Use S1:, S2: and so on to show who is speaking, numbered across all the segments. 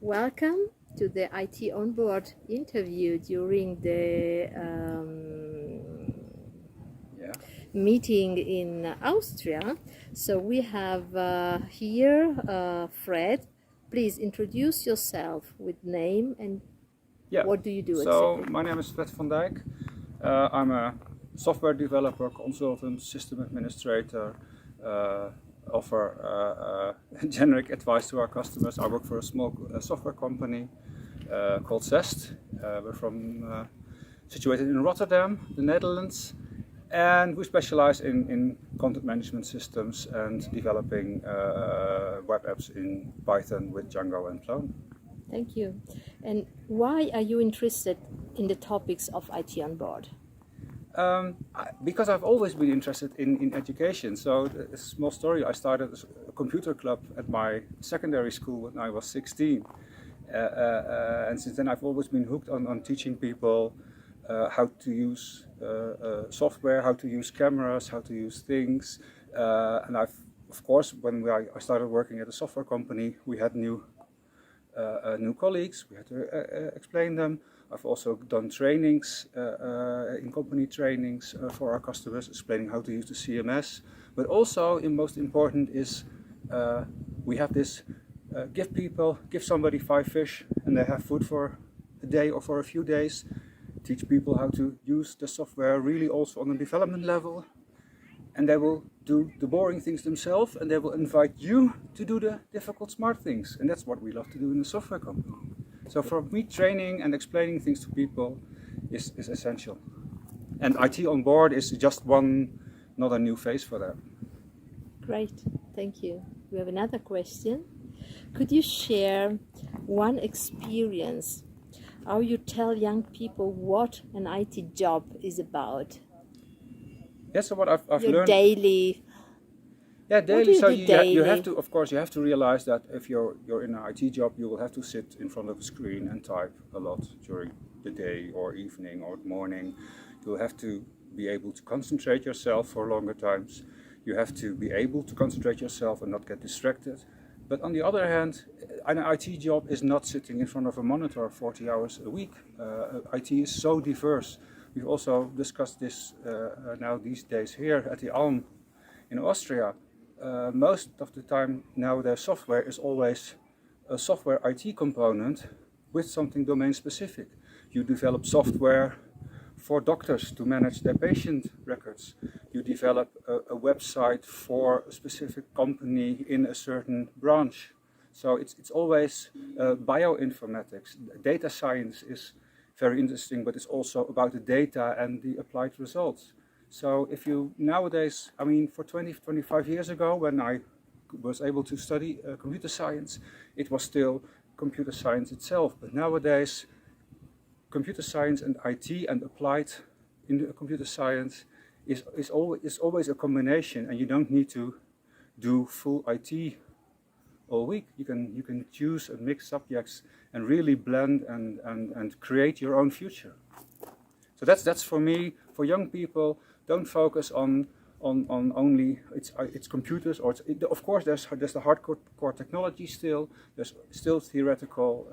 S1: Welcome to the IT on board interview during the meeting in Austria. So we have here Fred. Please introduce yourself with name and what do you do exactly?
S2: My name is Fred Van Dijk. I'm a software developer, consultant, system administrator, offer generic advice to our customers. I work for a small software company called Zest. We're situated in Rotterdam, the Netherlands, and we specialize in content management systems and developing web apps in Python with Django and Clone.
S1: Thank you. And why are you interested in the topics of IT on board?
S2: Because I've always been interested in education. So a small story, I started a computer club at my secondary school when I was 16. And since then I've always been hooked on teaching people how to use software, how to use cameras, how to use things. And of course, when I started working at a software company, we had new colleagues, we had to explain them. I've also done trainings, in company trainings for our customers, explaining how to use the CMS. But also, most important is we have this, give somebody 5 fish and they have food for a day or for a few days. Teach people how to use the software really also on a development level. And they will do the boring things themselves and they will invite you to do the difficult, smart things. And that's what we love to do in a software company. So for me, training and explaining things to people is essential. And IT on board is just not a new phase for that.
S1: Great, thank you. We have another question. Could you share one experience, how you tell young people what an IT job is about?
S2: Yeah, so what I've
S1: Your
S2: learned
S1: daily.
S2: Yeah, daily.
S1: What do you
S2: So
S1: do daily?
S2: you have to, of course, you have to realize that if you're in an IT job, you will have to sit in front of a screen and type a lot during the day or evening or morning. You'll have to be able to concentrate yourself for longer times. You have to be able to concentrate yourself and not get distracted. But on the other hand, an IT job is not sitting in front of a monitor 40 hours a week. IT is so diverse. We've also discussed this now these days here at the Alm in Austria. Most of the time now their software is always a software IT component with something domain specific. You develop software for doctors to manage their patient records. You develop a website for a specific company in a certain branch. So it's always bioinformatics. Data science is very interesting, but it's also about the data and the applied results. So if you nowadays, I mean, for 25 years ago, when I was able to study computer science, it was still computer science itself. But nowadays, computer science and IT and applied in the computer science is always a combination, and you don't need to do full IT all week. You can choose and mix subjects and really blend and create your own future. So that's for me, for young people. Don't focus on only it's computers, or of course there's the hardcore technology still. There's still theoretical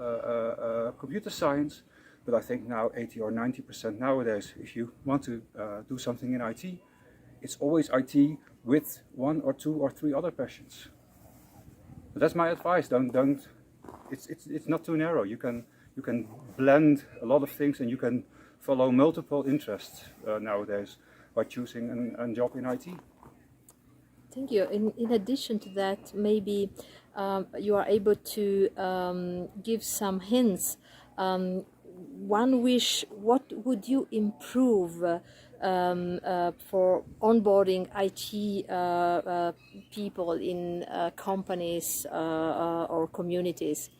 S2: computer science, but I think now 80 or 90% nowadays, if you want to do something in IT, it's always IT with 1 or 2 or 3 other passions. But that's my advice. Don't. It's not too narrow. You can blend a lot of things and you can follow multiple interests nowadays by choosing a job in IT.
S1: Thank you. In addition to that, maybe you are able to give some hints. One wish, what would you improve for onboarding IT people in companies or communities?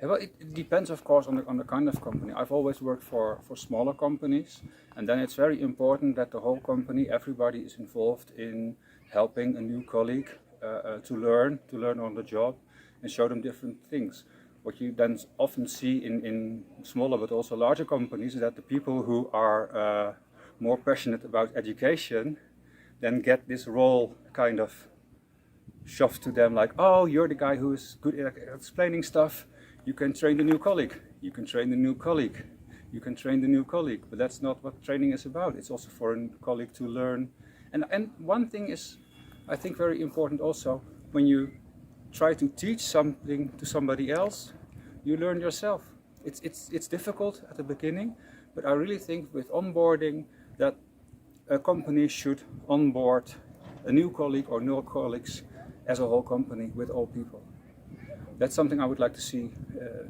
S2: Yeah, well, it depends, of course, on the kind of company. I've always worked for smaller companies, and then it's very important that the whole company, everybody is involved in helping a new colleague to learn on the job and show them different things. What you then often see in smaller but also larger companies is that the people who are more passionate about education then get this role kind of shoved to them, like, oh, you're the guy who is good at explaining stuff. You can train the new colleague, you can train the new colleague, you can train the new colleague, but that's not what training is about. It's also for a colleague to learn. And one thing is, I think, very important also, when you try to teach something to somebody else, you learn yourself. It's difficult at the beginning, but I really think with onboarding that a company should onboard a new colleague or new colleagues as a whole company with all people. That's something I would like to see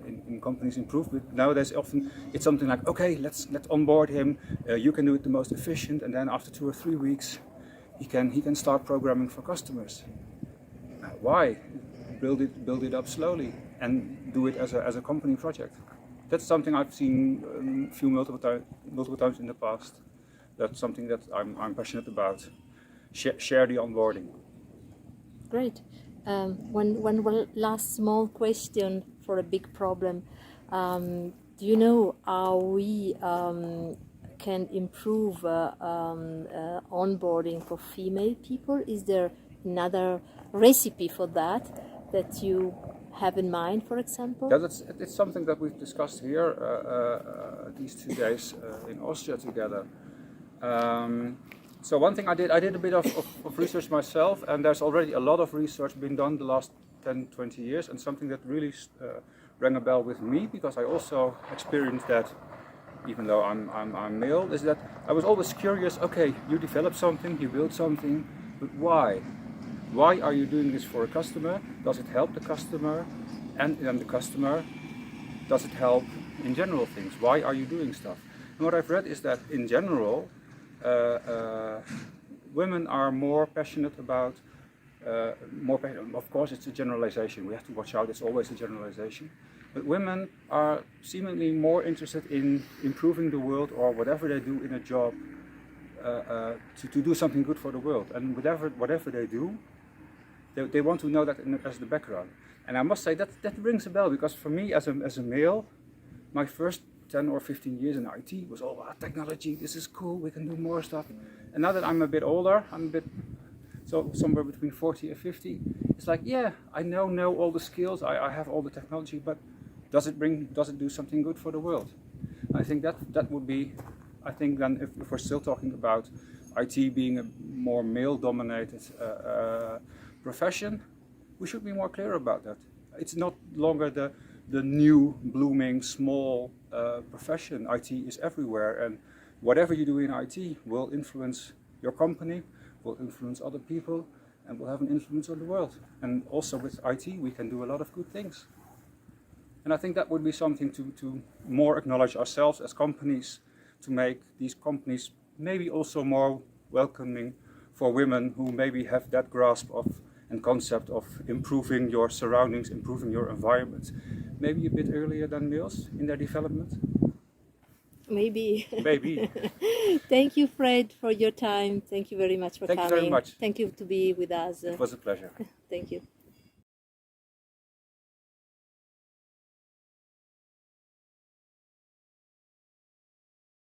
S2: in companies improve. But nowadays, often it's something like, okay, let's onboard him. You can do it the most efficient, and then after 2 or 3 weeks, he can start programming for customers. Why? Build it up slowly and do it as a company project. That's something I've seen multiple times in the past. That's something that I'm passionate about. Share the onboarding.
S1: Great. One last small question for a big problem. Do you know how we can improve onboarding for female people? Is there another recipe for that you have in mind, for example?
S2: Yeah, it's something that we've discussed here these 2 days in Austria together. So one thing I did a bit of research myself, and there's already a lot of research been done the last 10-20 years, and something that really rang a bell with me, because I also experienced that, even though I'm male, is that I was always curious. Okay, you develop something, you build something, but why? Why are you doing this for a customer? Does it help the customer? And then the customer, does it help in general things? Why are you doing stuff? And what I've read is that in general, women are more passionate about, of course it's a generalization, we have to watch out, it's always a generalization, but women are seemingly more interested in improving the world, or whatever they do in a job, to do something good for the world. And whatever they do, they want to know that as the background. And I must say that rings a bell, because for me as a male, my first 10 or 15 years in IT was all about technology. This is cool, we can do more stuff. And now that I'm a bit older, so somewhere between 40 and 50, it's like, yeah, I know all the skills, I have all the technology, but does it do something good for the world? I think that would be, I think then if we're still talking about IT being a more male-dominated profession, we should be more clear about that. It's not longer the new, blooming, small profession. IT is everywhere, and whatever you do in IT will influence your company, will influence other people, and will have an influence on the world. And also with IT we can do a lot of good things. And I think that would be something to more acknowledge ourselves as companies, to make these companies maybe also more welcoming for women who maybe have that grasp of and concept of improving your surroundings, improving your environment, maybe a bit earlier than males in their development.
S1: Maybe.
S2: Maybe.
S1: Thank you, Fred, for your time. Thank you very much for coming.
S2: Thank you very much.
S1: Thank you to be with us.
S2: It was a pleasure.
S1: Thank you.